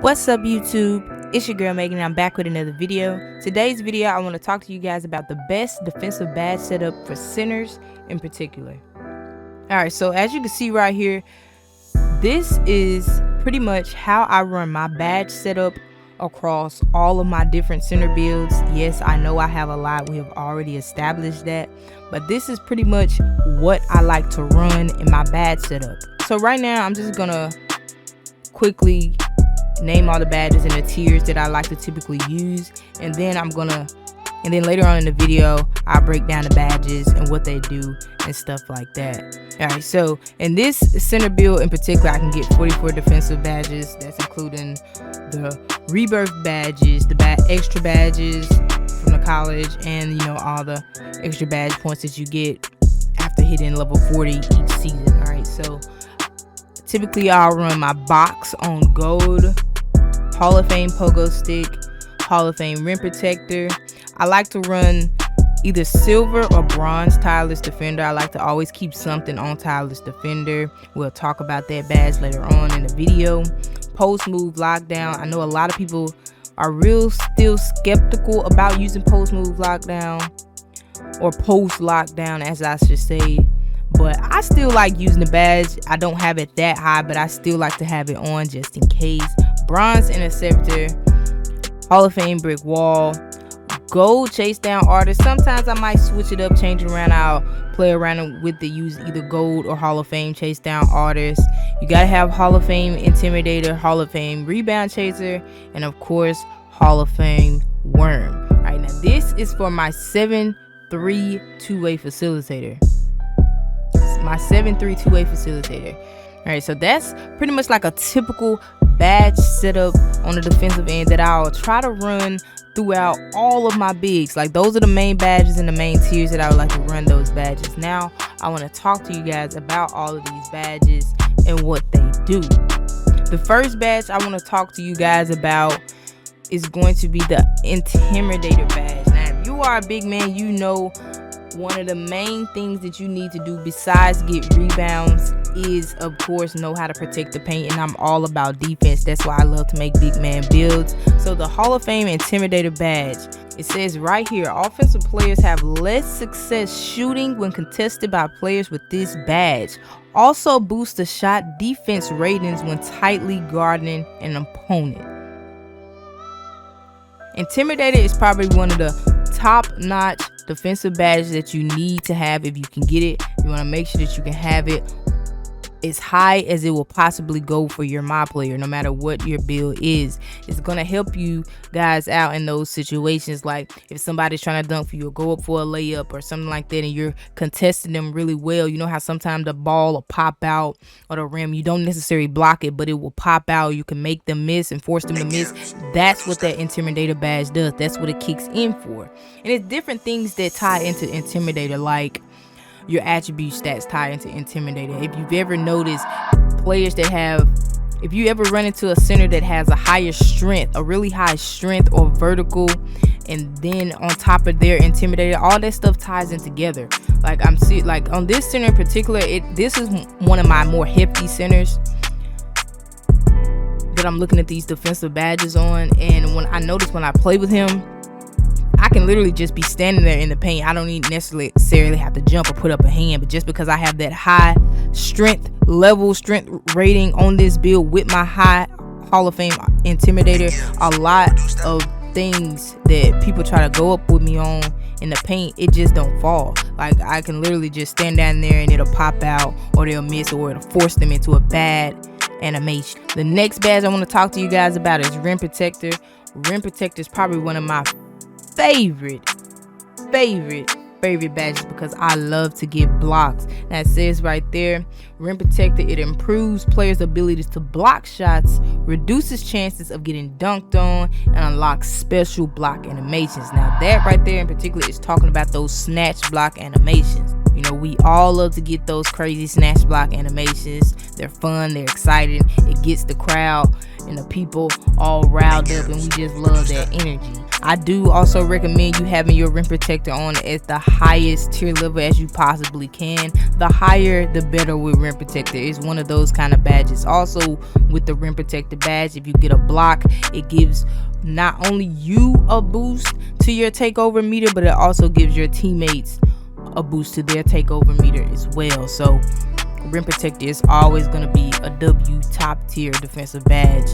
What's up YouTube? It's your girl Megan and I'm back with another video. Today's video I want to talk to you guys about the best defensive badge setup for centers in particular. Alright, so as you can see right here, this is pretty much how I run my badge setup across all of my different center builds. Yes, I know I have a lot, we have already established that, but this is pretty much what I like to run in my badge setup. So right now I'm just gonna quickly name all the badges and the tiers that I like to typically use, and then later on in the video I'll break down the badges and what they do and stuff like that. Alright, so in this center build in particular I can get 44 defensive badges. That's including the rebirth badges, the extra badges from the college, and all the extra badge points that you get after hitting level 40 each season. Alright, so typically I'll run my box on gold, Hall of Fame pogo stick, Hall of Fame rim protector. I like to run either silver or bronze tireless defender. I like to always keep something on tireless defender. We'll talk about that badge later on in the video. Post move lockdown. I know a lot of people are still skeptical about using post move lockdown, or post lockdown as I should say, but I still like using the badge. I don't have it that high, but I still like to have it on just in case. Bronze Interceptor, Hall of Fame brick wall, gold chase down artist. Sometimes I might switch it up, change it around. I'll play around with the use either gold or Hall of Fame chase down artist. You gotta have Hall of Fame Intimidator, Hall of Fame Rebound Chaser, and of course Hall of Fame Worm. Alright, now this is for my 7-3 two-way facilitator. My 7-3 two-way facilitator. Alright, so that's pretty much like a typical badge setup on the defensive end that I'll try to run throughout all of my bigs. Like, those are the main badges and the main tiers that I would like to run those badges. Now I want to talk to you guys about all of these badges and what they do. The first badge I want to talk to you guys about is going to be the Intimidator Badge. Now if you are a big man, you know one of the main things that you need to do besides get rebounds is of course know how to protect the paint, and I'm all about defense. That's why I love to make big man builds. So the Hall of Fame Intimidator Badge, it says right here, offensive players have less success shooting when contested by players with this badge. Also boosts the shot defense ratings when tightly guarding an opponent. Intimidator is probably one of the top-notch defensive badges that you need to have if you can get it. You want to make sure that you can have it as high as it will possibly go for your my player, no matter what your build is. It's going to help you guys out in those situations, like if somebody's trying to dunk for you or go up for a layup or something like that, and you're contesting them really well. You know how sometimes the ball will pop out or the rim, you don't necessarily block it, but it will pop out. You can make them miss and force them to miss. That's what that Intimidator Badge does. That's what it kicks in for. And it's different things that tie into Intimidator, like your attribute stats tie into Intimidator. If you've ever noticed players that have, if you ever run into a center that has a higher strength, a really high strength or vertical, and then on top of their Intimidator, all that stuff ties in together. Like like on this center in particular, this is one of my more hefty centers that I'm looking at these defensive badges on, and when I play with him, I can literally just be standing there in the paint. I don't even necessarily have to jump or put up a hand, but just because I have that high strength rating on this build with my high Hall of Fame Intimidator, a lot of things that people try to go up with me on in the paint, it just don't fall. Like, I can literally just stand down there and it'll pop out, or they'll miss, or it'll force them into a bad animation. The next badge I want to talk to you guys about is Rim Protector. Rim Protector is probably one of my favorite badges because I love to give blocks. Now it says right there, Rim Protector, it improves players' abilities to block shots, reduces chances of getting dunked on, and unlocks special block animations. Now that right there in particular is talking about those snatch block animations. You know, we all love to get those crazy snatch block animations. They're fun, they're exciting. It gets the crowd and the people all riled up, and we just love that energy. I do also recommend you having your rim protector on at the highest tier level as you possibly can. The higher the better with rim protector. It's one of those kind of badges. Also with the rim protector badge, if you get a block, it gives not only you a boost to your takeover meter, but it also gives your teammates a boost to their takeover meter as well. So rim protector is always going to be a W top tier defensive badge.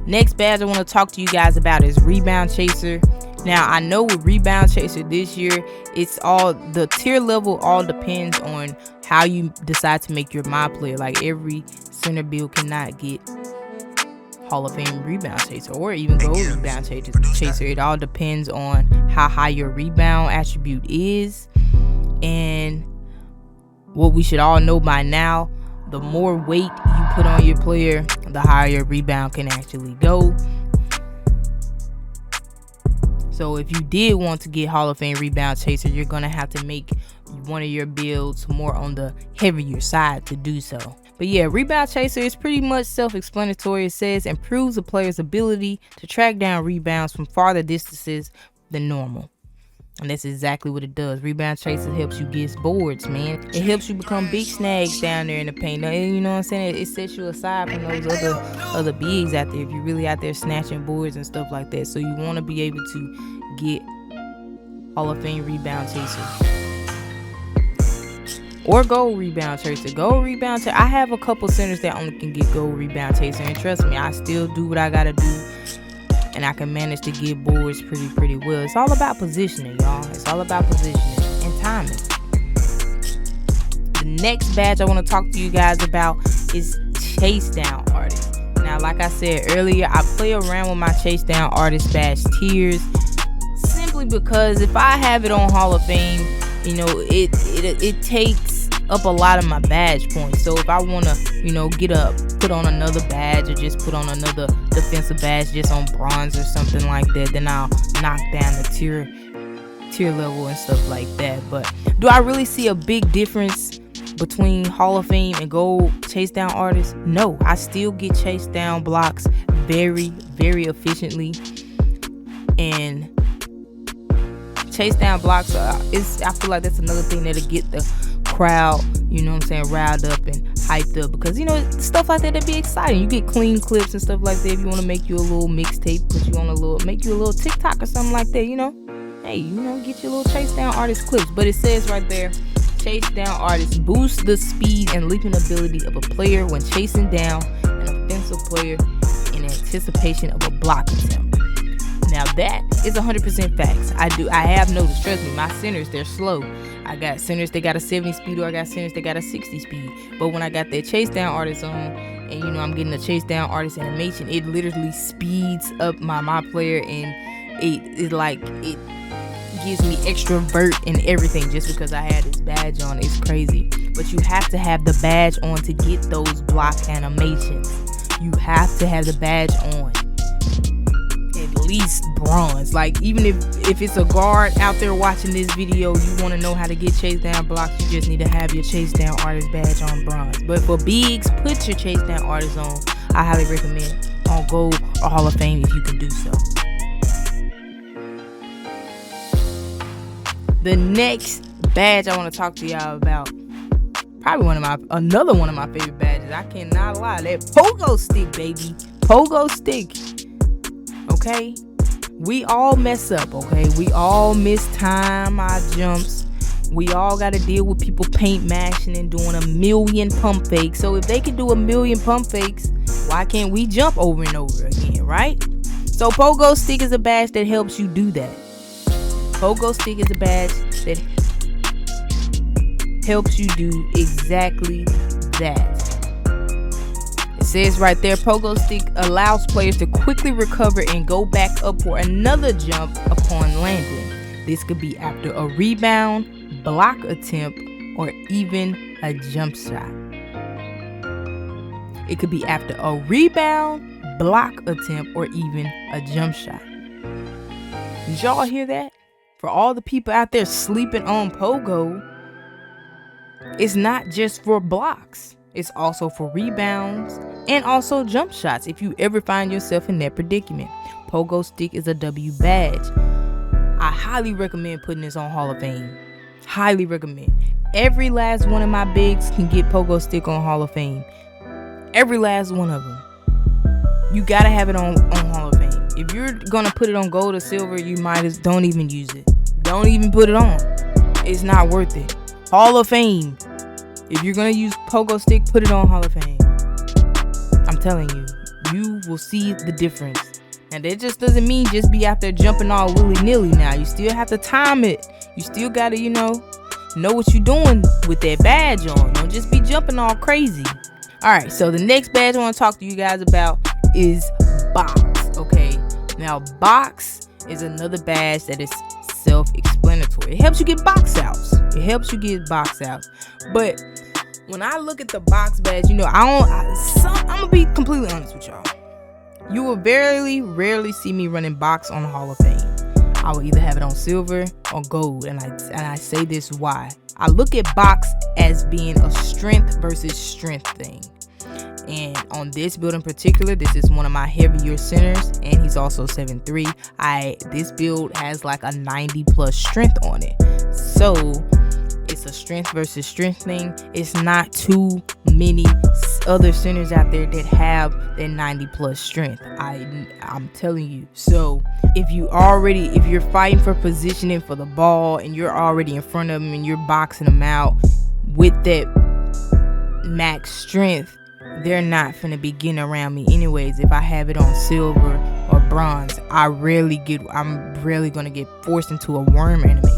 Next badge I want to talk to you guys about is Rebound Chaser. Now, I know with Rebound Chaser this year, it's all the tier level all depends on how you decide to make your my player. Like every center build cannot get Hall of Fame Rebound Chaser or even Gold Rebound Chaser. It all depends on how high your rebound attribute is. And what we should all know by now, the more weight you put on your player, the higher your rebound can actually go. So if you did want to get Hall of Fame Rebound Chaser, you're going to have to make one of your builds more on the heavier side to do so. But yeah, Rebound Chaser is pretty much self-explanatory. It says improves a player's ability to track down rebounds from farther distances than normal. And that's exactly what it does. Rebound Chaser helps you get boards, man. It helps you become big snags down there in the paint. You know what I'm saying? It sets you aside from those other bigs out there if you're really out there snatching boards and stuff like that. So you want to be able to get Hall of Fame Rebound Chaser. Or Gold Rebound Chaser. Gold Rebound Chaser. I have a couple centers that only can get Gold Rebound Chaser. And trust me, I still do what I got to do. And I can manage to get boards pretty well. It's all about positioning, y'all. It's all about positioning and timing. The next badge I want to talk to you guys about is Chase Down Artist. Now, like I said earlier, I play around with my Chase Down Artist badge tiers simply because if I have it on Hall of Fame, you know, it takes up a lot of my badge points. So if I want to, you know, put on another badge or just put on another defensive badge just on bronze or something like that, then I'll knock down the tier level and stuff like that. But do I really see a big difference between Hall of Fame and Gold Chase Down Artists? No, I still get chase down blocks very efficiently, and chase down blocks I feel like that's another thing that'll get the crowd, you know what I'm saying, riled up and hyped up, because you know stuff like that'd be exciting. You get clean clips and stuff like that. If you want to make you a little mixtape, make you a little TikTok or something like that, you know, hey, you know, get your little chase down artist clips. But it says right there, chase down artists boost the speed and leaping ability of a player when chasing down an offensive player in anticipation of a block attempt. Now that is 100% facts. I have noticed, trust me, my centers, they're slow. I got centers that got a 70 speed, or I got centers that got a 60 speed. But when I got that chase down artist on, and you know I'm getting a chase down artist animation, it literally speeds up my player, and it gives me extra vert and everything just because I had this badge on. It's crazy. But you have to have the badge on to get those block animations. You have to have the badge on. At least bronze. Like, even if it's a guard out there watching this video, you want to know how to get chase down blocks, you just need to have your chase down artist badge on bronze. But for bigs, put your chase down artist on. I highly recommend on Gold or Hall of Fame if you can do so. The next badge I want to talk to y'all about, probably another one of my favorite badges. I cannot lie, that pogo stick, baby. Pogo stick. Okay, we all mess up. Okay, we all mistime our jumps. We all got to deal with people paint mashing and doing a million pump fakes. So if they can do a million pump fakes, why can't we jump over and over again, right? So pogo stick is a badge that helps you do that. Pogo stick is a badge that helps you do exactly that. It says right there, pogo stick allows players to quickly recover and go back up for another jump upon landing. This could be after a rebound, block attempt, or even a jump shot. It could be after a rebound, block attempt, or even a jump shot. Did y'all hear that? For all the people out there sleeping on pogo, It's not just for blocks. It's also for rebounds and also jump shots if you ever find yourself in that predicament. Pogo Stick is a W badge. I highly recommend putting this on Hall of Fame. Highly recommend. Every last one of my bigs can get Pogo Stick on Hall of Fame. Every last one of them. You gotta have it on Hall of Fame. If you're gonna put it on gold or silver, you might as don't even use it. Don't even put it on. It's not worth it. Hall of Fame. If you're gonna use Pogo Stick, put it on Hall of Fame. I'm telling you, you will see the difference. And that just doesn't mean just be out there jumping all willy-nilly now. You still have to time it. You still gotta, know what you're doing with that badge on. Don't just be jumping all crazy. Alright, so the next badge I want to talk to you guys about is Box. Okay, now Box is another badge that is self-explanatory. It helps you get box outs. But when I look at the Box badge, I'm gonna be completely honest with y'all. You will very rarely see me running Box on Hall of Fame. I will either have it on silver or gold, and I say this why. I look at Box as being a strength versus strength thing. And on this build in particular, this is one of my heavier centers, and he's also 7'3". This build has like a 90 plus strength on it. So it's a strength versus strength thing. It's not too many other centers out there that have that 90 plus strength. I'm telling you. So if you're fighting for positioning for the ball and you're already in front of them and you're boxing them out with that max strength, they're not finna be getting around me anyways. If I have it on silver or bronze, I'm rarely gonna get forced into a worm animation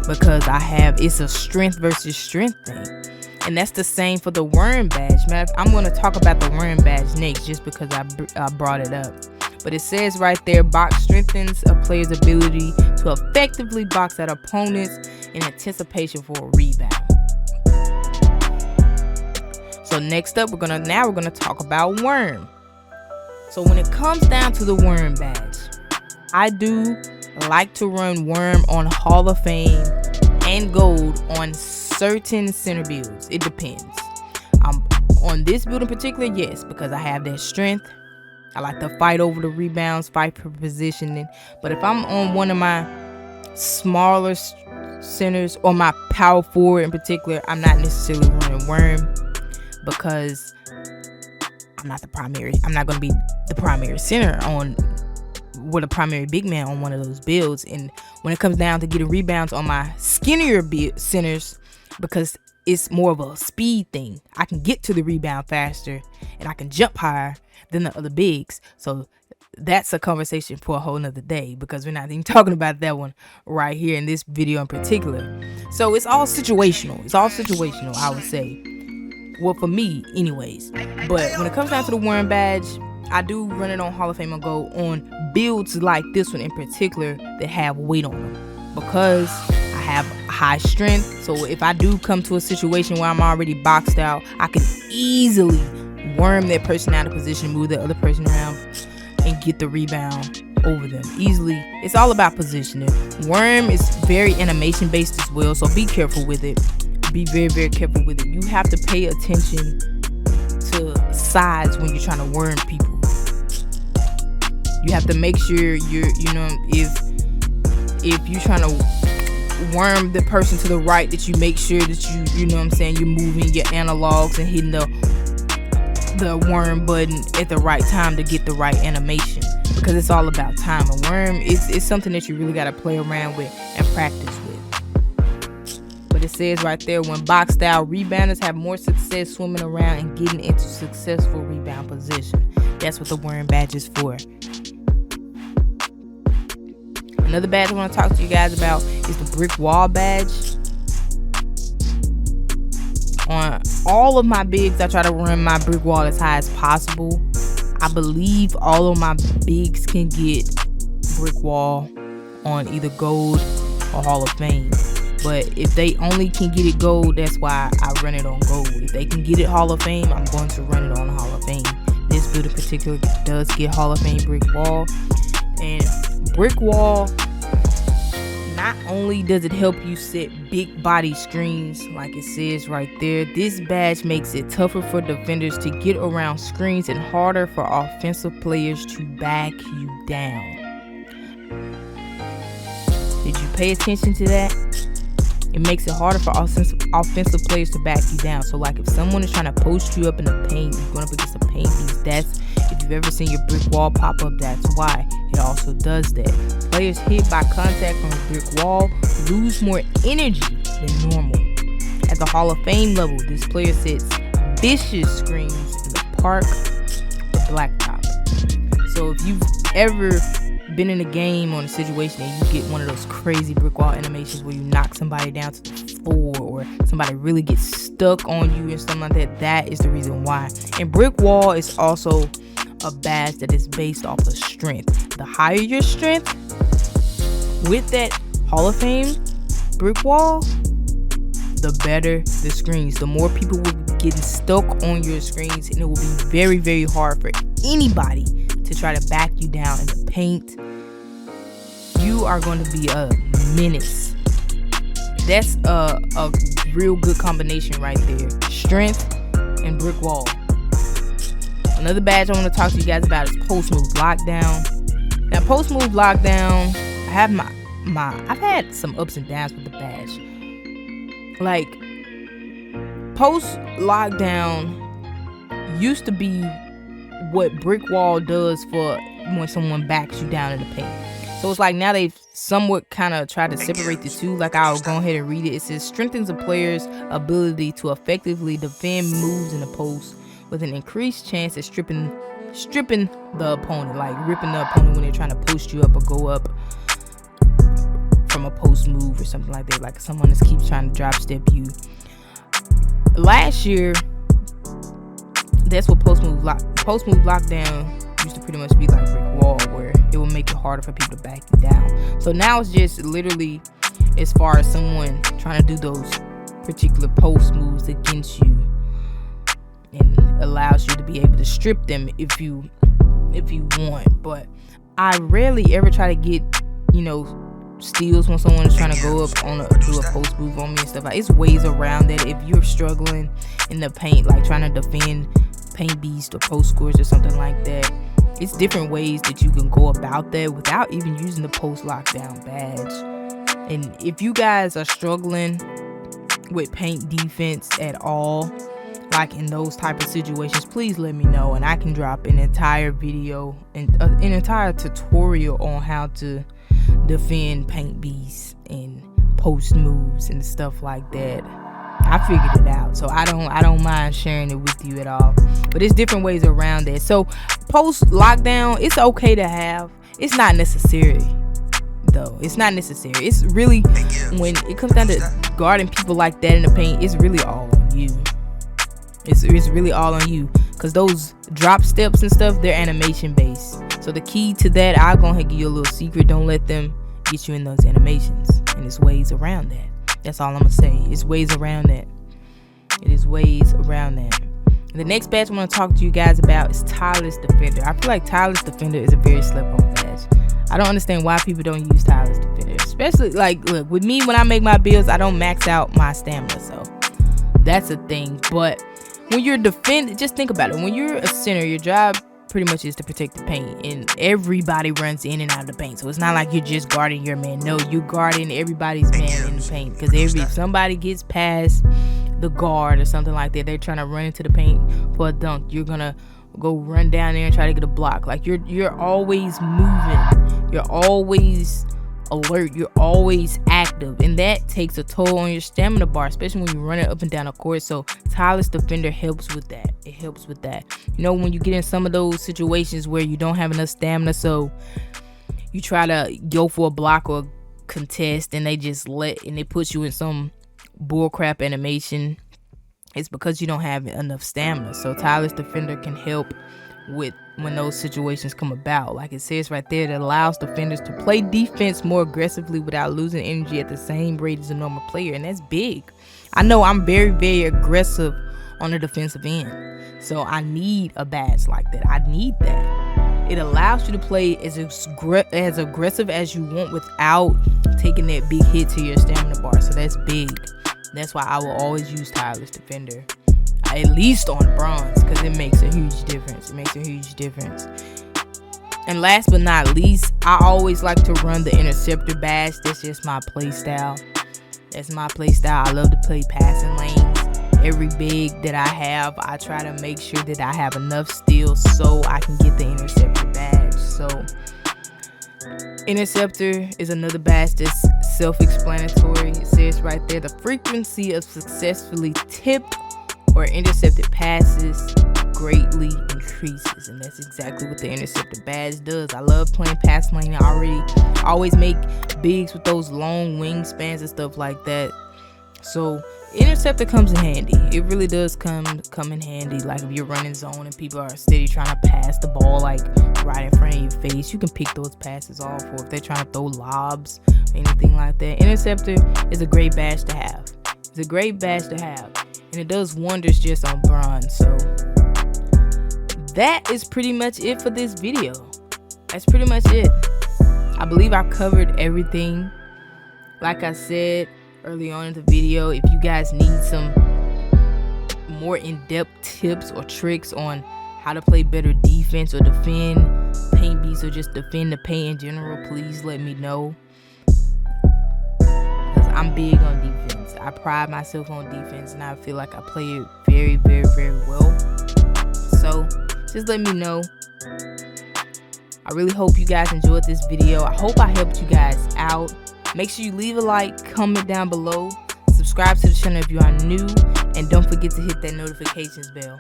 because it's a strength versus strength thing. And that's the same for the worm badge. I'm going to talk about the worm badge next just because I brought it up. But it says right there, Box strengthens a player's ability to effectively box out opponents in anticipation for a rebound. So next up, we're gonna talk about worm. So when it comes down to the worm badge, I do like to run worm on Hall of Fame and gold on certain center builds. It depends. On this build in particular, yes, because I have that strength. I like to fight over the rebounds, fight for positioning. But if I'm on one of my smaller centers or my power forward in particular, I'm not necessarily running worm because I'm not going to be the primary center with a primary big man on one of those builds. And when it comes down to getting rebounds on my skinnier centers, because it's more of a speed thing, I can get to the rebound faster and I can jump higher than the other bigs. So that's a conversation for a whole nother day because we're not even talking about that one right here in this video in particular. So it's all situational. I would say. Well, for me anyways. But when it comes down to the worm badge, I do run it on Hall of Fame and go on builds like this one in particular that have weight on them because I have high strength. So if I do come to a situation where I'm already boxed out, I can easily worm that person out of position, move the other person around, and get the rebound over them easily. It's all about positioning. Worm is very animation based as well, so be careful with it. Be very, very careful with it. You have to pay attention to sides when you're trying to worm people. You have to make sure if you're trying to worm the person to the right, that you make sure that you're moving your analogs and hitting the worm button at the right time to get the right animation, because it's all about time. A worm is something that you really got to play around with and practice with. But it says right there, when box style rebounders have more success swimming around and getting into successful rebound position. That's what the worm badge is for. Another badge I want to talk to you guys about is the brick wall badge. On all of my bigs, I try to run my brick wall as high as possible. I believe all of my bigs can get brick wall on either gold or Hall of Fame. But if they only can get it gold, that's why I run it on gold. If they can get it Hall of Fame, I'm going to run it on Hall of Fame. This build in particular does get Hall of Fame brick wall. And brick wall, not only does it help you set big body screens, like it says right there. This badge makes it tougher for defenders to get around screens and harder for offensive players to back you down. Did you pay attention to that? It makes it harder for offensive players to back you down. So like if someone is trying to post you up in the paint, you're going up against the paint beast. That's, if you've ever seen your brick wall pop up, that's why it also does that. Players hit by contact from a brick wall lose more energy than normal. At the Hall of Fame level, this player sets vicious screens in the park or blacktop. So if you've ever been in a game or in a situation and you get one of those crazy brick wall animations where you knock somebody down to the floor or somebody really gets stuck on you and something like that, that is the reason why. And brick wall is also a badge that is based off of strength. The higher your strength with that Hall of Fame brick wall, the better the screens. The more people will be getting stuck on your screens, and it will be very, very hard for anybody to try to back you down in the paint. You are going to be a menace. That's a real good combination right there. Strength and brick wall. Another badge I want to talk to you guys about is post move lockdown. Now, post move lockdown, I have I've had some ups and downs with the badge. Like, post lockdown used to be what brick wall does for when someone backs you down in the paint. So it's like now they've somewhat kind of tried to separate the two. Like, I'll go ahead and read it. It says strengthens a player's ability to effectively defend moves in the post with an increased chance of stripping the opponent, like ripping the opponent when they're trying to post you up or go up from a post move or something like that. Like someone just keeps trying to drop step you. Last year, that's what post move lockdown used to pretty much be like brick wall, where it will make it harder for people to back you down. So now it's just literally as far as someone trying to do those particular post moves against you, and allows you to be able to strip them if you want. But I rarely ever try to get, steals when someone is trying to go up do a post move on me and stuff. Like, it's ways around that. If you're struggling in the paint, like trying to defend paint beast or post scores or something like that, it's different ways that you can go about that without even using the post lockdown badge. And if you guys are struggling with paint defense at all, like in those type of situations, please let me know, and I can drop an entire video and an entire tutorial on how to defend paint beasts and post moves and stuff like that. I figured it out, so I don't mind sharing it with you at all. But there's different ways around it. So post lockdown, it's okay to have. It's not necessary though. It's not necessary. It's really, when it comes down to guarding people like that in the paint, it's really all on you. It's really all on you, because those drop steps and stuff, they're animation based. So the key to that, I'll go ahead and give you a little secret. Don't let them get you in those animations. And there's ways around that. That's all I'm gonna say. It's ways around that. It is ways around that. The next badge I want to talk to you guys about is Tireless Defender. I feel like Tireless Defender is a very slept-on badge. I don't understand why people don't use Tireless Defender. Especially, like, look, with me, when I make my builds, I don't max out my stamina. So that's a thing. But when you're defending, just think about it. When you're a center, your job pretty much is to protect the paint, and everybody runs in and out of the paint. So it's not like you're just guarding your man. No, you're guarding everybody's man in the paint, because if somebody gets past the guard or something like that, they're trying to run into the paint for a dunk, you're gonna go run down there and try to get a block. Like, you're always moving, you're always alert, you're always active, and that takes a toll on your stamina bar, especially when you're running up and down the court. So Tireless Defender helps with that. It helps with that. When you get in some of those situations where you don't have enough stamina, so you try to go for a block or contest, and they put you in some bullcrap animation, it's because you don't have enough stamina. So Tireless Defender can help with when those situations come about. Like it says right there, that allows defenders to play defense more aggressively without losing energy at the same rate as a normal player. And that's big. I know I'm very, very aggressive on the defensive end, so I need a badge like that. I need that. it allows you to play as aggressive as you want without taking that big hit to your stamina bar. So that's big. That's why I will always use Tireless Defender, at least on bronze, because it makes a huge difference. It makes a huge difference. And last but not least, I always like to run the Interceptor Badge. That's just my play style. That's my play style. I love to play passing lanes. Every big that I have, I try to make sure that I have enough steals so I can get the Interceptor Badge. So Interceptor is another badge that's self-explanatory. It says right there, the frequency of successfully tipped or intercepted passes greatly increases, and that's exactly what the Interceptor Badge does. I love playing pass lane. I always make bigs with those long wingspans and stuff like that. So Interceptor comes in handy. It really does come in handy. Like if you're running zone and people are steady trying to pass the ball like right in front of your face, you can pick those passes off. Or if they're trying to throw lobs or anything like that, Interceptor is a great badge to have. It's a great badge to have, and it does wonders just on bronze. So that is pretty much it for this video. That's pretty much it. I believe I've covered everything. Like I said early on in the video, if you guys need some more in-depth tips or tricks on how to play better defense or defend paint beats or just defend the paint in general, please let me know, because I'm big on defense. I pride myself on defense, and I feel like I play it very, very, very well. So just let me know. I really hope you guys enjoyed this video. I hope I helped you guys out. Make sure you leave a like, comment down below, subscribe to the channel if you are new, and don't forget to hit that notifications bell.